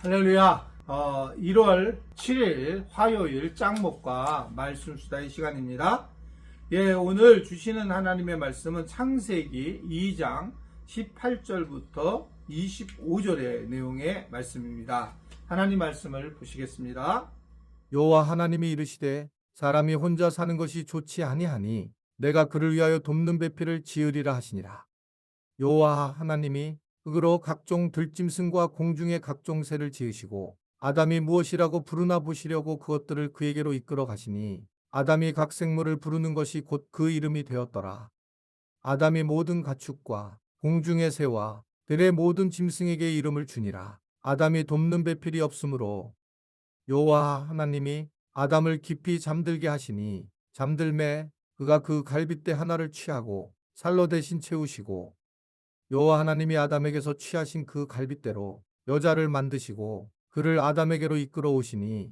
할렐루야. 1월 7일 화요일 짱목과 말씀 수다의 시간입니다. 오늘 주시는 하나님의 말씀은 창세기 2장 18절부터 25절의 내용의 말씀입니다. 하나님 말씀을 보시겠습니다. 여호와 하나님이 이르시되 사람이 혼자 사는 것이 좋지 아니하니 내가 그를 위하여 돕는 배필을 지으리라 하시니라. 여호와 하나님이 흙으로 각종 들짐승과 공중의 각종 새를 지으시고 아담이 무엇이라고 부르나 보시려고 그것들을 그에게로 이끌어 가시니 아담이 각 생물을 부르는 것이 곧 그 이름이 되었더라. 아담이 모든 가축과 공중의 새와 들의 모든 짐승에게 이름을 주니라. 아담이 돕는 배필이 없으므로 여호와 하나님이 아담을 깊이 잠들게 하시니 잠들매 그가 그 갈빗대 하나를 취하고 살로 대신 채우시고 여호와 하나님이 아담에게서 취하신 그 갈빗대로 여자를 만드시고 그를 아담에게로 이끌어 오시니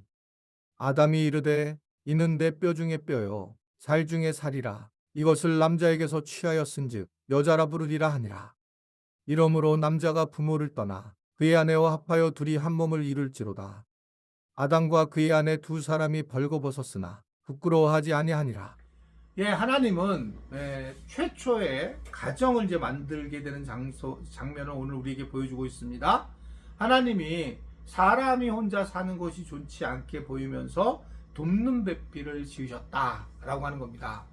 아담이 이르되 이는 내 뼈 중에 뼈요 살 중에 살이라. 이것을 남자에게서 취하였은즉 여자라 부르리라 하니라. 이러므로 남자가 부모를 떠나 그의 아내와 합하여 둘이 한 몸을 이룰지로다. 아담과 그의 아내 두 사람이 벌거벗었으나 부끄러워하지 아니하니라. 하나님은 최초의 가정을 이제 만들게 되는 장면을 오늘 우리에게 보여주고 있습니다. 하나님이 사람이 혼자 사는 것이 좋지 않게 보이면서 돕는 배필을 지으셨다라고 하는 겁니다.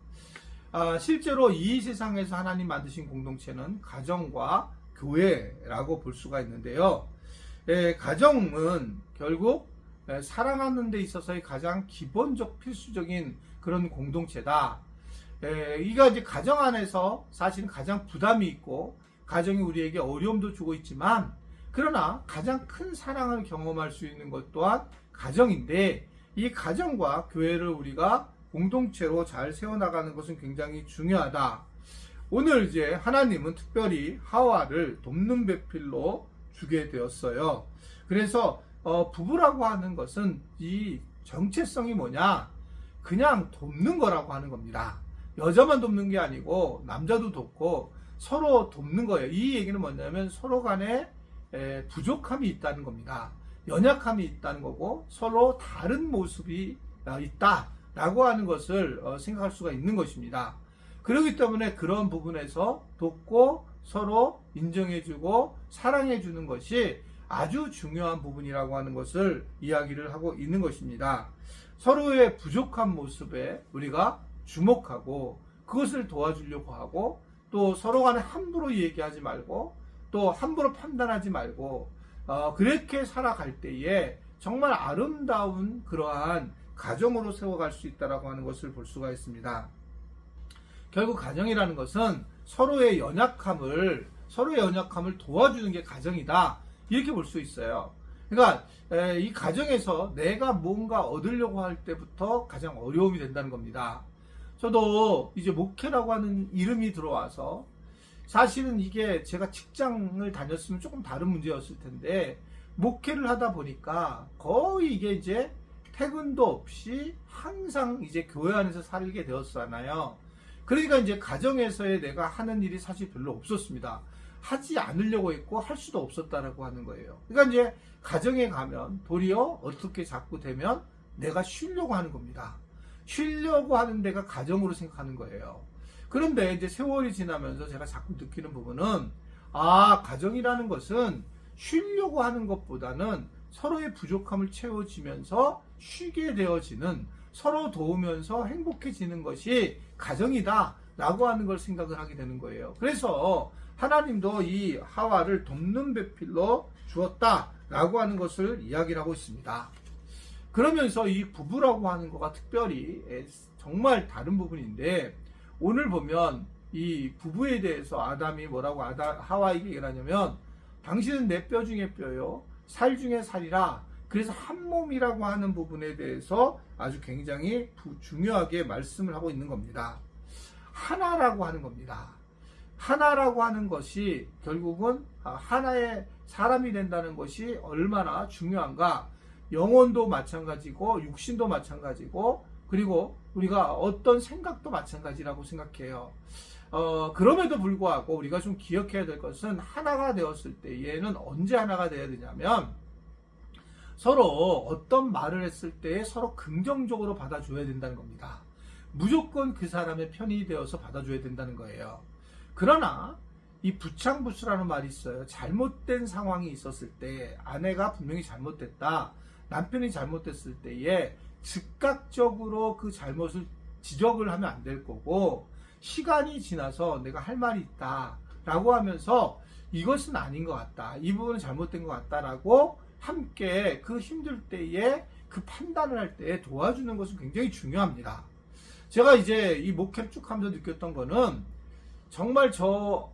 실제로 이 세상에서 하나님 만드신 공동체는 가정과 교회라고 볼 수가 있는데요. 가정은 결국 사랑하는 데 있어서의 가장 기본적 필수적인 그런 공동체다. 이가 이제 가정 안에서 사실은 가장 부담이 있고 가정이 우리에게 어려움도 주고 있지만 그러나 가장 큰 사랑을 경험할 수 있는 것 또한 가정인데 이 가정과 교회를 우리가 공동체로 잘 세워나가는 것은 굉장히 중요하다. 오늘 이제 하나님은 특별히 하와를 돕는 배필로 주게 되었어요. 그래서 부부라고 하는 것은 이 정체성이 뭐냐? 그냥 돕는 거라고 하는 겁니다. 여자만 돕는 게 아니고 남자도 돕고 서로 돕는 거예요. 이 얘기는 뭐냐면 서로 간에 부족함이 있다는 겁니다. 연약함이 있다는 거고 서로 다른 모습이 있다라고 하는 것을 생각할 수가 있는 것입니다. 그렇기 때문에 그런 부분에서 돕고 서로 인정해주고 사랑해주는 것이 아주 중요한 부분이라고 하는 것을 이야기를 하고 있는 것입니다. 서로의 부족한 모습에 우리가 주목하고 그것을 도와주려고 하고 또 서로 간에 함부로 얘기하지 말고 또 함부로 판단하지 말고 그렇게 살아갈 때에 정말 아름다운 그러한 가정으로 세워갈 수 있다라고 하는 것을 볼 수가 있습니다. 결국 가정이라는 것은 서로의 연약함을 도와주는 게 가정이다. 이렇게 볼 수 있어요. 그러니까 이 가정에서 내가 뭔가 얻으려고 할 때부터 가장 어려움이 된다는 겁니다. 저도 이제 목회라고 하는 이름이 들어와서 사실은 이게 제가 직장을 다녔으면 조금 다른 문제였을 텐데 목회를 하다 보니까 거의 이게 이제 퇴근도 없이 항상 이제 교회 안에서 살게 되었잖아요. 그러니까 이제 가정에서의 내가 하는 일이 사실 별로 없었습니다. 하지 않으려고 했고 할 수도 없었다라고 하는 거예요. 그러니까 이제 가정에 가면 도리어 어떻게 자꾸 되면 내가 쉬려고 하는 겁니다. 쉬려고 하는 데가 가정으로 생각하는 거예요. 그런데 이제 세월이 지나면서 제가 자꾸 느끼는 부분은 가정이라는 것은 쉬려고 하는 것보다는 서로의 부족함을 채워지면서 쉬게 되어지는 서로 도우면서 행복해지는 것이 가정이다 라고 하는 걸 생각을 하게 되는 거예요. 그래서 하나님도 이 하와를 돕는 배필로 주었다 라고 하는 것을 이야기를 하고 있습니다. 그러면서 이 부부라고 하는 거가 특별히 정말 다른 부분인데 오늘 보면 이 부부에 대해서 아담이 뭐라고 하와에게 얘기를 하냐면 당신은 내 뼈 중에 뼈요 살 중에 살이라. 그래서 한 몸이라고 하는 부분에 대해서 아주 굉장히 중요하게 말씀을 하고 있는 겁니다. 하나라고 하는 겁니다. 하나라고 하는 것이 결국은 하나의 사람이 된다는 것이 얼마나 중요한가. 영혼도 마찬가지고 육신도 마찬가지고 그리고 우리가 어떤 생각도 마찬가지라고 생각해요. 그럼에도 불구하고 우리가 좀 기억해야 될 것은 하나가 되었을 때 얘는 언제 하나가 되어야 되냐면 서로 어떤 말을 했을 때 서로 긍정적으로 받아줘야 된다는 겁니다. 무조건 그 사람의 편이 되어서 받아줘야 된다는 거예요. 그러나 이 부창부수라는 말이 있어요. 잘못된 상황이 있었을 때, 아내가 분명히 잘못됐다, 남편이 잘못됐을 때에 즉각적으로 그 잘못을 지적을 하면 안 될 거고, 시간이 지나서 내가 할 말이 있다 라고 하면서 이것은 아닌 것 같다, 이 부분은 잘못된 것 같다라고 함께 그 힘들 때에 그 판단을 할 때 도와주는 것은 굉장히 중요합니다. 제가 이제 이 목회를 쭉 하면서 느꼈던 거는, 정말 저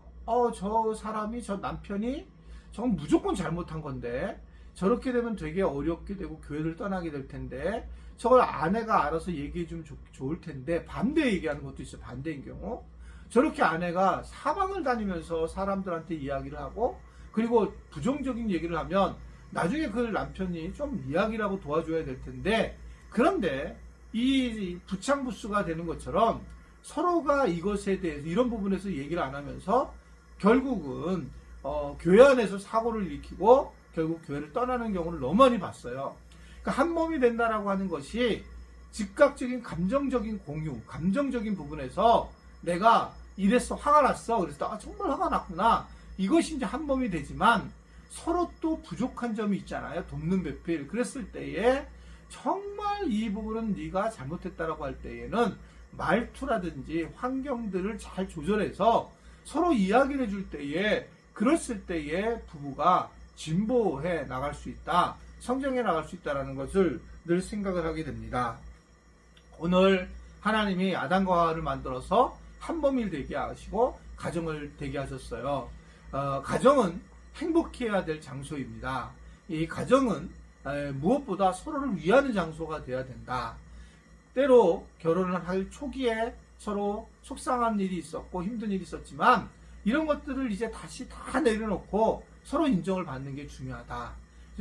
사람이, 저 남편이 정말 무조건 잘못한 건데 저렇게 되면 되게 어렵게 되고 교회를 떠나게 될 텐데, 저걸 아내가 알아서 얘기해 주면 좋을 텐데, 반대 얘기하는 것도 있어요. 반대인 경우 저렇게 아내가 사방을 다니면서 사람들한테 이야기를 하고, 그리고 부정적인 얘기를 하면 나중에 그 남편이 좀 이야기를 하고 도와줘야 될 텐데, 그런데 이 부창부수가 되는 것처럼 서로가 이것에 대해서, 이런 부분에서 얘기를 안 하면서 결국은 교회 안에서 사고를 일으키고 결국 교회를 떠나는 경우를 너무 많이 봤어요. 그러니까 한 몸이 된다라고 하는 것이 즉각적인 감정적인 공유, 감정적인 부분에서 내가 이랬어, 화가 났어, 그래서 정말 화가 났구나, 이것이 이제 한 몸이 되지만, 서로 또 부족한 점이 있잖아요. 돕는 배필. 그랬을 때에 정말 이 부분은 네가 잘못했다라고 할 때에는 말투라든지 환경들을 잘 조절해서 서로 이야기를 해줄 때에, 그랬을 때에 부부가 진보해 나갈 수 있다, 성장해 나갈 수 있다는 것을 늘 생각을 하게 됩니다. 오늘 하나님이 아담과 하와를 만들어서 한 몸이 되게 하시고 가정을 되게 하셨어요. 가정은 행복해야 될 장소입니다. 이 가정은 무엇보다 서로를 위하는 장소가 되어야 된다. 때로 결혼을 할 초기에 서로 속상한 일이 있었고 힘든 일이 있었지만, 이런 것들을 이제 다시 다 내려놓고 서로 인정을 받는 게 중요하다.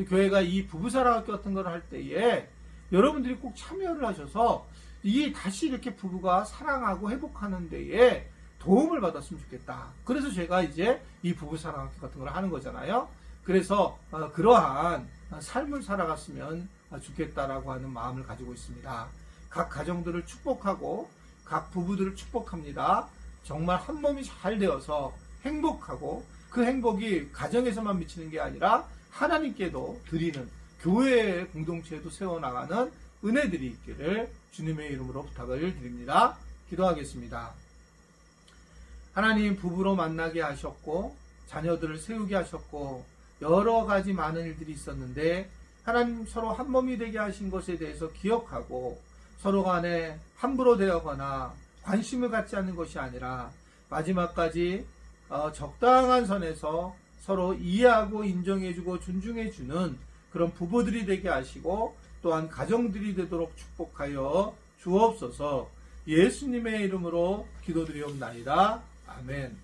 교회가 이 부부사랑 같은 걸 할 때에 여러분들이 꼭 참여를 하셔서 이게 다시 이렇게 부부가 사랑하고 회복하는 데에 도움을 받았으면 좋겠다. 그래서 제가 이제 이 부부사랑 같은 걸 하는 거잖아요. 그래서 그러한 삶을 살아갔으면 좋겠다라고 하는 마음을 가지고 있습니다. 각 가정들을 축복하고 각 부부들을 축복합니다. 정말 한 몸이 잘 되어서 행복하고, 그 행복이 가정에서만 미치는 게 아니라 하나님께도 드리는, 교회의 공동체에도 세워나가는 은혜들이 있기를 주님의 이름으로 부탁을 드립니다. 기도하겠습니다. 하나님, 부부로 만나게 하셨고 자녀들을 세우게 하셨고 여러 가지 많은 일들이 있었는데, 하나님 서로 한 몸이 되게 하신 것에 대해서 기억하고 서로 간에 함부로 대하거나 관심을 갖지 않는 것이 아니라 마지막까지 적당한 선에서 서로 이해하고 인정해주고 존중해주는 그런 부부들이 되게 하시고, 또한 가정들이 되도록 축복하여 주옵소서. 예수님의 이름으로 기도드리옵나이다. 아멘.